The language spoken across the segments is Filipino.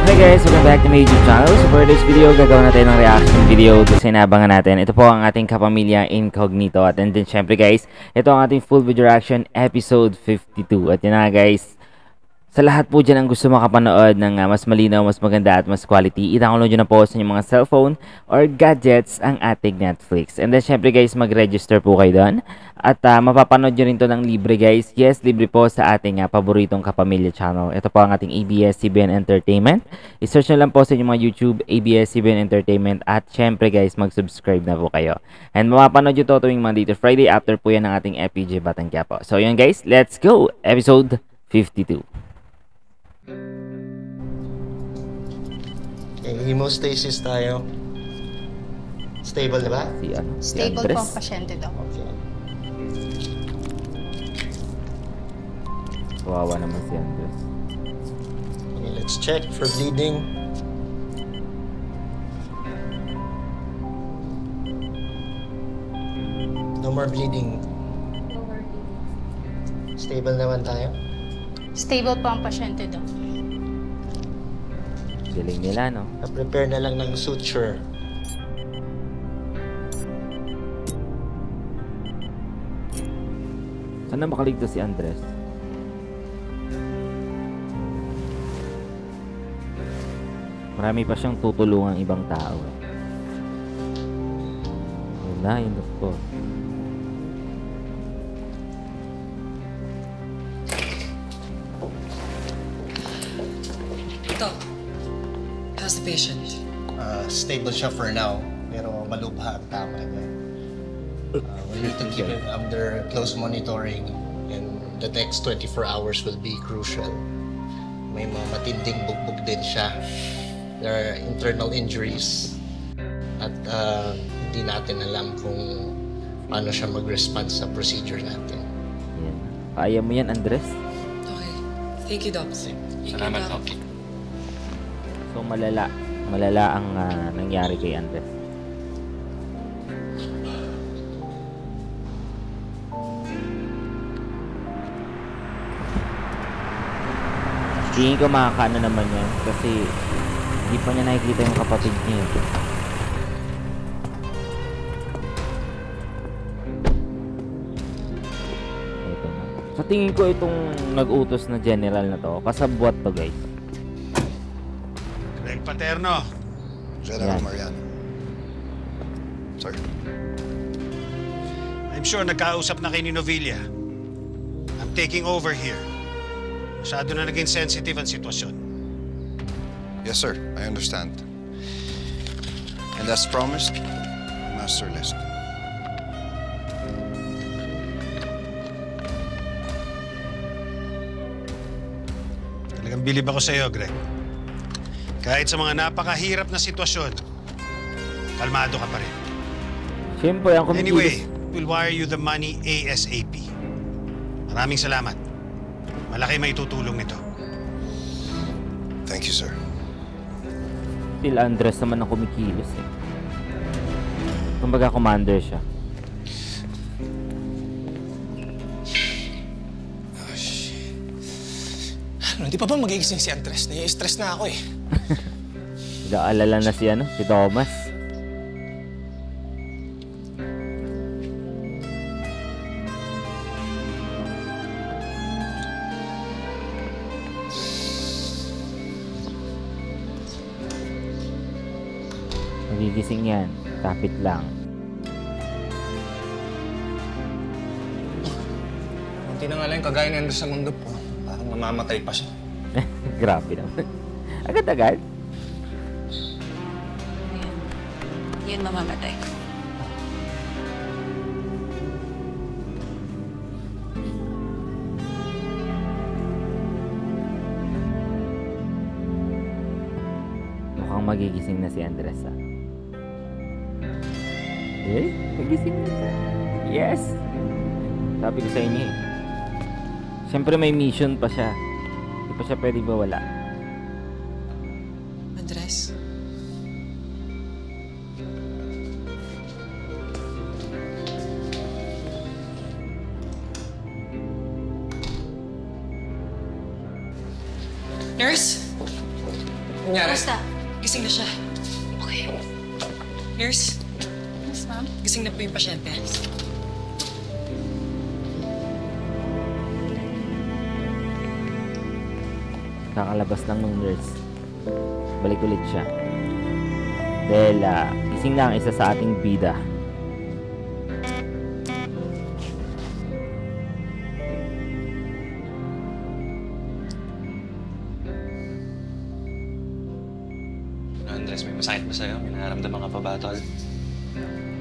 Hi guys! Welcome back to my YouTube channel. So for this video, gagawin natin ng reaction video kasi nabangan natin. Ito po ang ating kapamilya Incognito. At then syempre guys, ito ang ating full video reaction episode 52. At yun na guys, sa lahat po dyan ang gusto makapanood ng mas malinaw, mas maganda at mas quality, i-download nyo na po sa inyong mga cellphone or gadgets ang ating Netflix. And then syempre guys, mag-register po kayo doon. At mapapanood nyo rin to ng libre guys. Yes, libre po sa ating paboritong kapamilya channel. Ito po ang ating ABS-CBN Entertainment. I-search nyo lang po sa inyong mga YouTube, ABS-CBN Entertainment. At syempre guys, mag-subscribe na po kayo. And mapapanood nyo to tuwing Monday to Friday after po yan ng ating FPJ Batang Quiapo. So yun guys, let's go! Episode 52. Okay, hemostasis tayo. Stable, di ba? Si Stable Andres. po ang pasyente daw. Okay. Kawawa naman si Andres. Okay, let's check for bleeding. No more bleeding. Stable naman tayo. Stable po ang pasyente daw. Galing nila, no? Prepare na lang ng suture. Sana makaligtas si Andres. Marami pa siyang tutulungang ibang tao. Yun na, yung doktor. Doc, how's the patient? Stable siya for now, pero malubha ang tama niya. We need to keep it under close monitoring, and the next 24 hours will be crucial. May mga matinding bugbog din siya. There are internal injuries at hindi natin alam kung paano siya mag-respond sa procedure natin. Yan. Kaya mo yan, Andres? Okay. Thank you, Doc. Salamat, Doc. So, malala ang nangyari kay Andres. Tingin ko makakaano naman yan kasi hindi pa niya nakikita yung kapatid niya. Ito na. Sa tingin ko itong nag-utos na general na to, kasabwat to guys. Greg Paterno. General Yan. Mariano. Sir. I'm sure nagkausap na kay ni Novilla. I'm taking over here. Masyado na naging sensitive ang sitwasyon. Yes, sir. I understand. And as promised, master list. Talagang bilib ako sa iyo, Greg. Kahit sa mga napakahirap na sitwasyon, kalmado ka pa rin. Siyempre, ang kumikilos. Anyway, we'll wire you the money ASAP. Maraming salamat. Malaki may tutulong nito. Thank you, sir. Still Andres naman ang kumikilos eh. Kumbaga commander siya. Oh, shit. Ano, di pa ba magigising si Andres? Nai-stress na ako eh. Nag-aalala na si Thomas. Magigising yan. Kapit lang. Hindi na nga lang yung kagaya ni Andres sa mundo po. Parang mamamatay pa siya. Grabe naman. Agad-agad. Yan mamamatay. Mukhang magigising na si Andres ah. Eh? Magising na siya. Yes! Sabi ko sa inyo eh. Siyempre may mission pa siya. Hindi pa siya pwede mawala. Andres? Nurse? Nangyari? Basta. Gising na siya. Okay. Nurse, Yes, ma'am. gising na po yung pasyente. Kakalabas lang ng nurse. Balik ulit siya. Dahil gising lang isa sa ating bida. Andres, may masakit ba sa'yo? May nararamdaman ka pa ba, tol?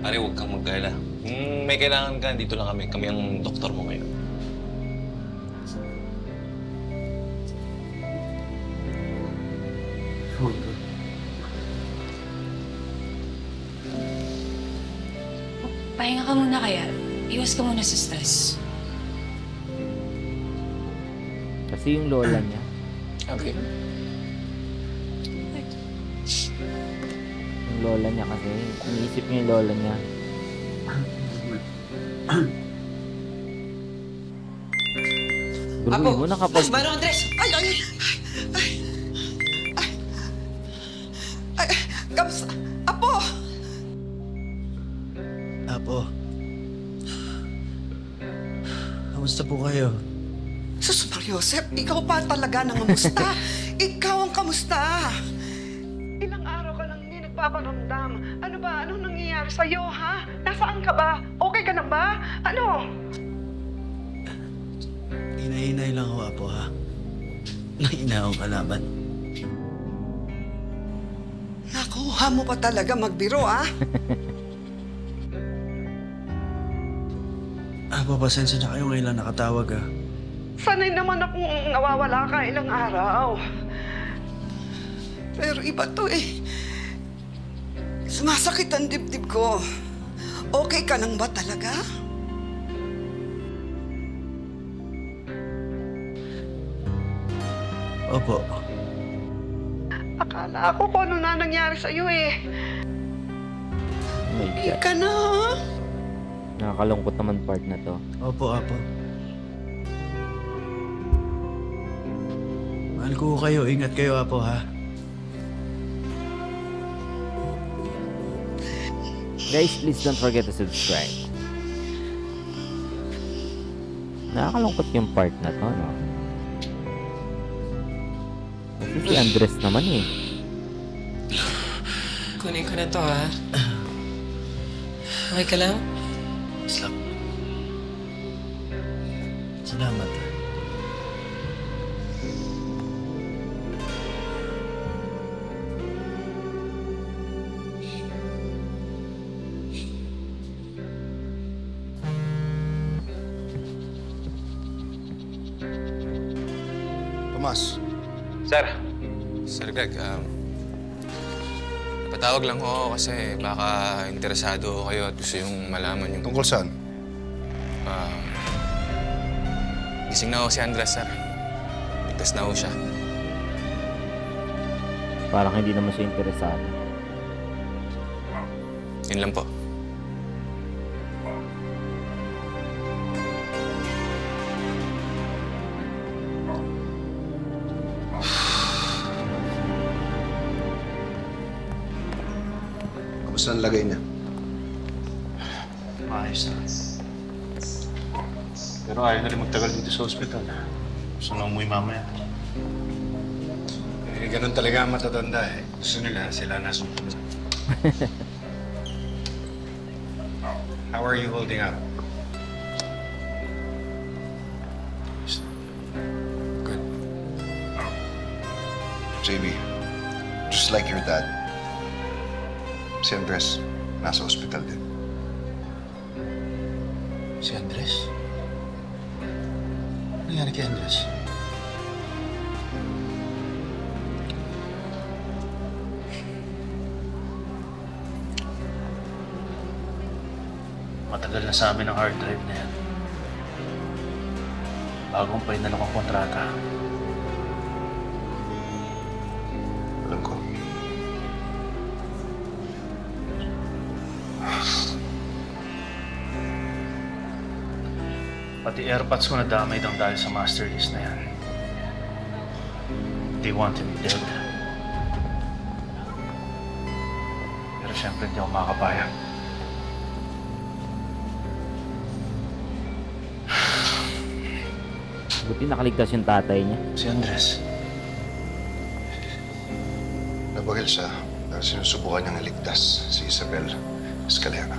Pare, huwag kang mag-alala. Kung may kailangan ka, dito lang kami. Kami ang doktor mo ngayon. Pahinga ka muna kaya. Iwas ka muna sa stress. Kasi yung lola niya. Okay. Yung lola niya kasi. Iniisip niya yung lola niya. Gruhin mo na kapag... Manong Andres! Ay! Kamusta? Apo! Apo. Kamusta po kayo? Sus, Joseph, ikaw pa talaga nangamusta. Ikaw ang kamusta. Ilang araw ka lang hindi nagpaparamdam. Ano ba? Anong nangyayari sa'yo, ha? Nasaan ka ba? Okay ka na ba? Ano? Hinay-hinay lang ako, Apo, ha? Nahina akong kalaban. Nakuha mo pa talaga magbiro, ha? Apo, pasensya na kayo ngayon lang nakatawag, ha? Sanay naman akong nawawala ka ilang araw. Pero iba to eh. Sumasakit ang dibdib ko. Okay ka nang ba talaga? Opo. Akala ko kung ano na nangyari sa'yo eh. Oh my Hindi God. ka na, ha? Nakakalungkot naman part na to. Opo, Apo. Mahal ko kayo. Ingat kayo, Apo, ha? Guys, please don't forget to subscribe. Nakakalungkot yung part na to, no? Kasi si Andres naman eh. Kunin ko na to, ha? Okay ka lang? Salamat. Tomas, Sir! Sir Greg, napatawag lang ho kasi baka interesado kayo at gusto yung malaman yung... tungkol saan? Gising na ho si Andres, sir. Ligtas na ho siya. Parang hindi naman siya interesado. Yun lang po. Kamusta ang lagay niya? Maayos na. Pero ayaw na rin magtagal dito sa ospital. Gusto na umuwi mamaya. Eh, ganun talaga ang matatanda eh. Gusto nila, sila nasusunod. How are you holding up? Good. JB, just like your dad, si Andres, nasa ospital din. Si Andres? Ano nangyari kay Andres? Matagal na sa amin ang hard drive na yan. Bagong pa inalok ang kontrata. Alam ko. Pati airpods ko nadamay lang dahil sa master list na yan. They want him dead. siyempre hindi ako makakapayag. Buti nakaligtas yung tatay niya. Si Andres. Nabaril siya dahil sinusubukan niyang iligtas si Isabel Escalera.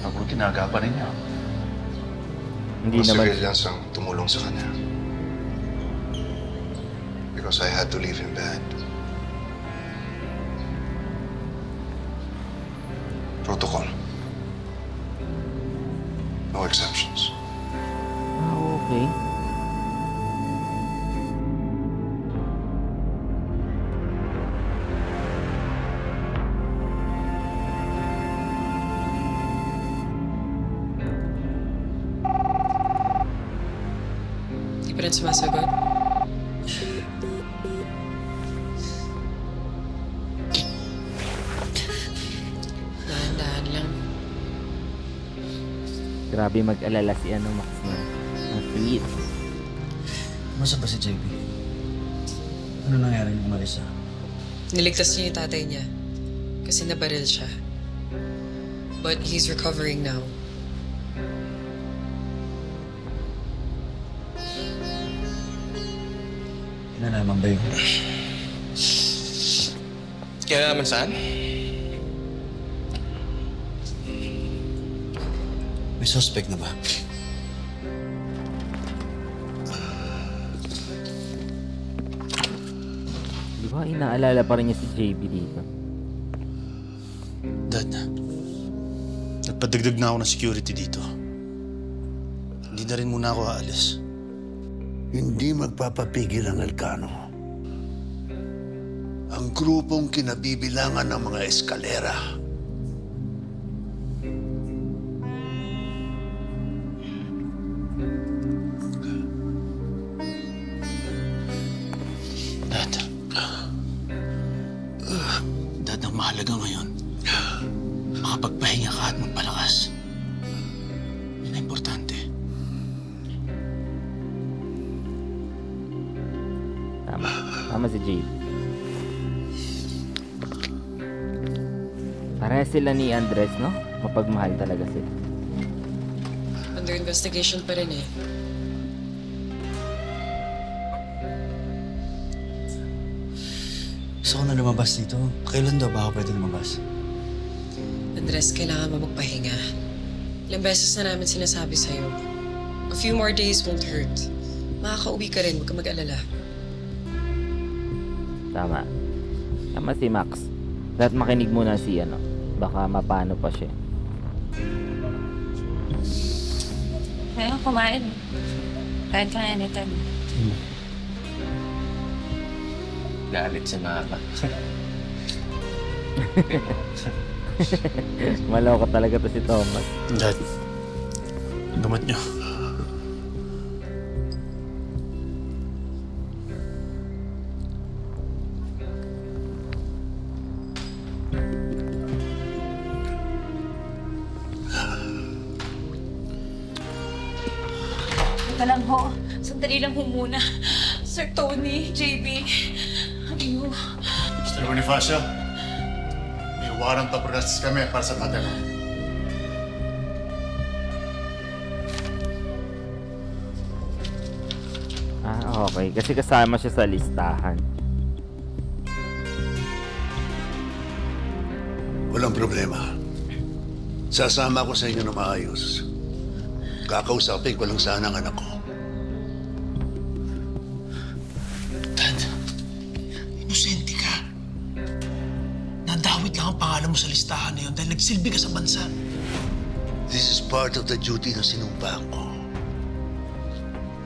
Mabuti naagapan niya. Hindi Mga naman. civilians ang tumulong sa kanya. Because I had to leave him behind. Protocol. No exceptions. Okay. Di pa rin sumasagot? Dahan-dahan lang. Grabe mag-alala si Max na. Ang sweet. Masa ba si JB? Ano nangyari nung umalis siya? Niligtas niya yung tatay niya. Kasi nabaril siya. But he's recovering now. Nalaman ba yun? Kaya naman saan? May suspect na ba? Di ba inaalala pa rin niya si JB dito? Dad, nagpadagdag na ako ng security dito. Hindi na rin muna ako aalis. Hindi magpapapigil ang Elcano. Ang grupong kinabibilangan ng mga Escalera. Dad, ang mahalaga ngayon, makapagpahinga ka at magpalakas. Yun ang importante. Tama. Tama si JB. Pareha sila ni Andres, no? Mapagmahal talaga sila. Under investigation pa rin eh. Gusto ko na lumabas dito. Kailan daw ba ako pwede lumabas? Andres, kailangan mo magpahinga. Ilang beses na namin sinasabi sa'yo. A few more days won't hurt. Makakauwi ka rin, huwag ka mag-alala. Tama. Tama si Max. Dapat makinig muna si baka mapano pa siya. Kaya kumain. Kain ka anytime. Galit si Mama. Maloko talaga to si Thomas. Dad, gamot niyo. Teka lang ho. Sandali lang ho muna. Sir Tony, JB. Ano? Mr. Bonifacio, may warrant of arrest kami para sa tatay mo. Ah, okay. Kasi kasama siya sa listahan. Walang problema. Sasama ko sa inyo na maayos. Kakausapin ko lang sana ang anak ko. Dad, inosente ka. Nadawit lang ang pangalan mo sa listahan na yun dahil nagsilbi ka sa bansa. This is part of the duty na sinumpaan ko.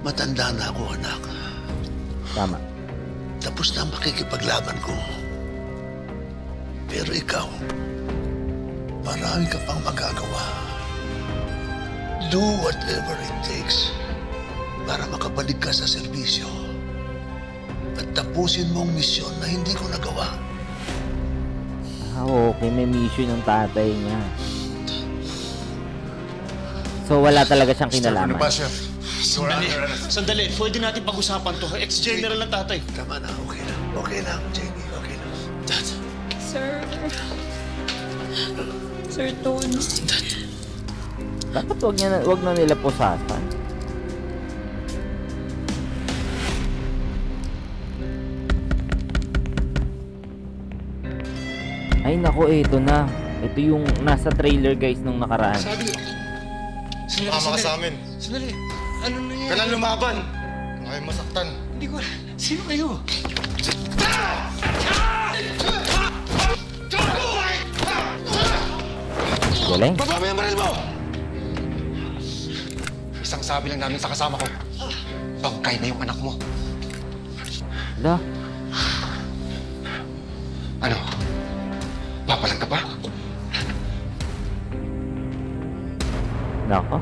Matanda na ako, anak. Tama. Tapos na ang makikipaglaban ko. Pero ikaw, marami ka pang magagawa. Do whatever it takes para makabalik ka sa serbisyo at tapusin mo ang misyon na hindi ko nagawa. Ah, okay. May mission ng tatay niya. So, wala talaga siyang kinalaman. Sandali, pwede natin pag-usapan to. Ex-general ng tatay. Tama na, okay lang. Okay lang, Jamie, okay lang. Sir. Sir Tony. Dapat wag na nila pusasan. Ay nako, ito na. Ito yung nasa trailer guys nung nakaraan. Sumama ka sa amin. Sandali. Ano nangyari? Kailan lumaban? Ngayon masaktan. Hindi ko... Sino kayo? Galing. Baba mo yung baril mo! Isang sabi lang namin sa kasama ko. Bangkay na yung anak mo. Hala. Ano? Papalag ka pa? Nako.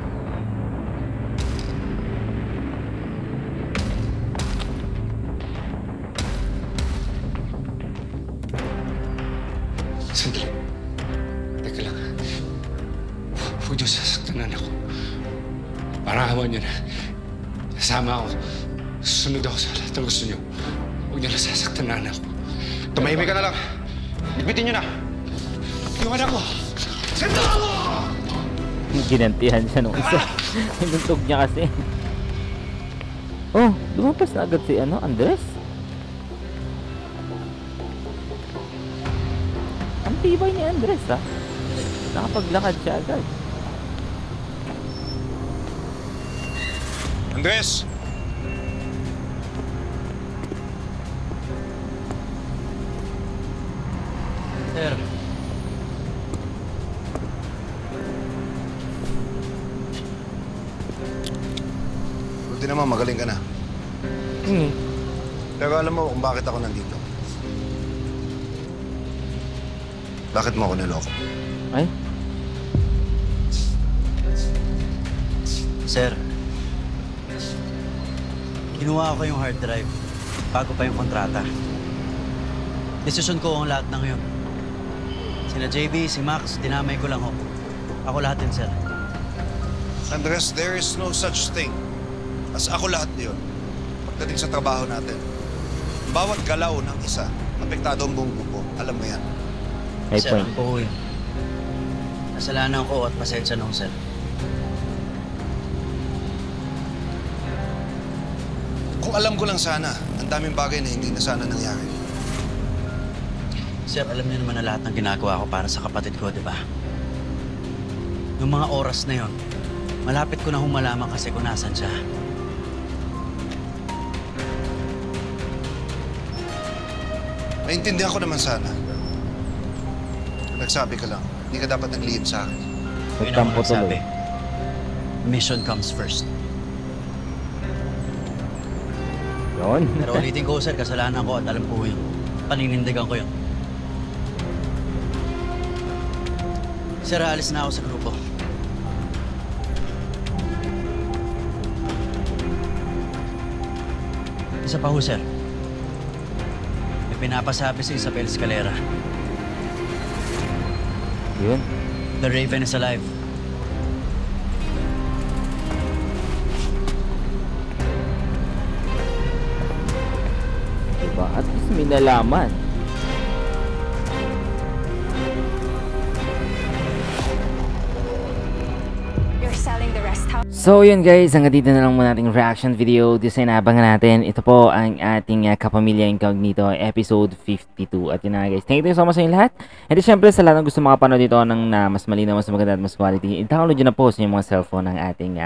Sandali. Teka lang. Huwag niyo sasaktan anak ko. Parahawan niyo na. Sasama ako. Susunod ako sa lahat ng gusto niyo. Huwag niyo na sasaktan na anak ko. Tumahimik ka na lang. Ligpitin niyo na. Yung anak ko. Sendo ako! Ginantihan siya nung isa. Hinuntog niya kasi. Oh, lumabas na agad si Andres. Ang tibay ni Andres ha. Nakapaglakad siya agad. Andres! Sir. Buti naman, magaling ka na. Pero alam mo kung bakit ako nandito. Bakit mo ako niloko? Ay? Sir. Kinuha ko yung hard drive bago pa yung kontrata. Desisyon ko ang lahat ng yun. Sina JB, si Max, dinamay ko lang ho. Ako lahat din, sir. Andres, there is no such thing as ako lahat yun. Pagdating sa trabaho natin, bawat galaw ng isa, apektado ang buong grupo. Alam mo yan. May Sir, point. ang po yun. Kasalanan ko at pasensya nung, sir. Kung alam ko lang sana, ang daming bagay na hindi na sana nangyari. Sir, alam niyo naman na lahat ng ginagawa ko para sa kapatid ko, di ba? Yung mga oras na yon, malapit ko na humalaman kasi kung nasan siya. Naintindihan ko naman sana. Nagsabi ka lang, hindi ka dapat naglihim sa akin. Yun ang nagsabi. Mission comes first. Yun. Pero ulitin ko, sir, kasalanan ko at alam ko yun. Paninindigan ko yun. Sir, alis na ako sa grupo. Isa pa ho, sir. May pinapasabi si Isabel Escalera. Yun. The Raven is alive. Diba? At least may nalaman. So yun guys, hanggang dito na lang muna ating reaction video. Dito sa inabangan natin, ito po ang ating Kapamilya Incognito episode 52. At yun na guys, thank you so much sa inyo lahat. And syempre sa lahat ng gusto makapanood dito ng mas malinaw, mas maganda at mas quality, i-download nyo na po sa inyong mga cellphone ng ating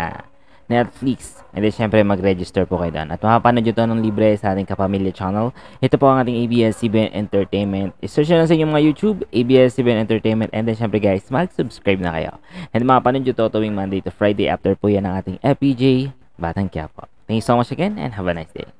Netflix. And then syempre mag-register po kayo doon. At makapanood nyo ito ng libre sa ating Kapamilya channel. Ito po ang ating ABS-CBN Entertainment. I-search nyo lang sa inyong mga YouTube, ABS-CBN Entertainment. And then syempre guys, mag-subscribe na kayo. And makapanood nyo ito tuwing Monday to Friday after po yan ang ating FPJ Batang Quiapo. Thank you so much again and have a nice day.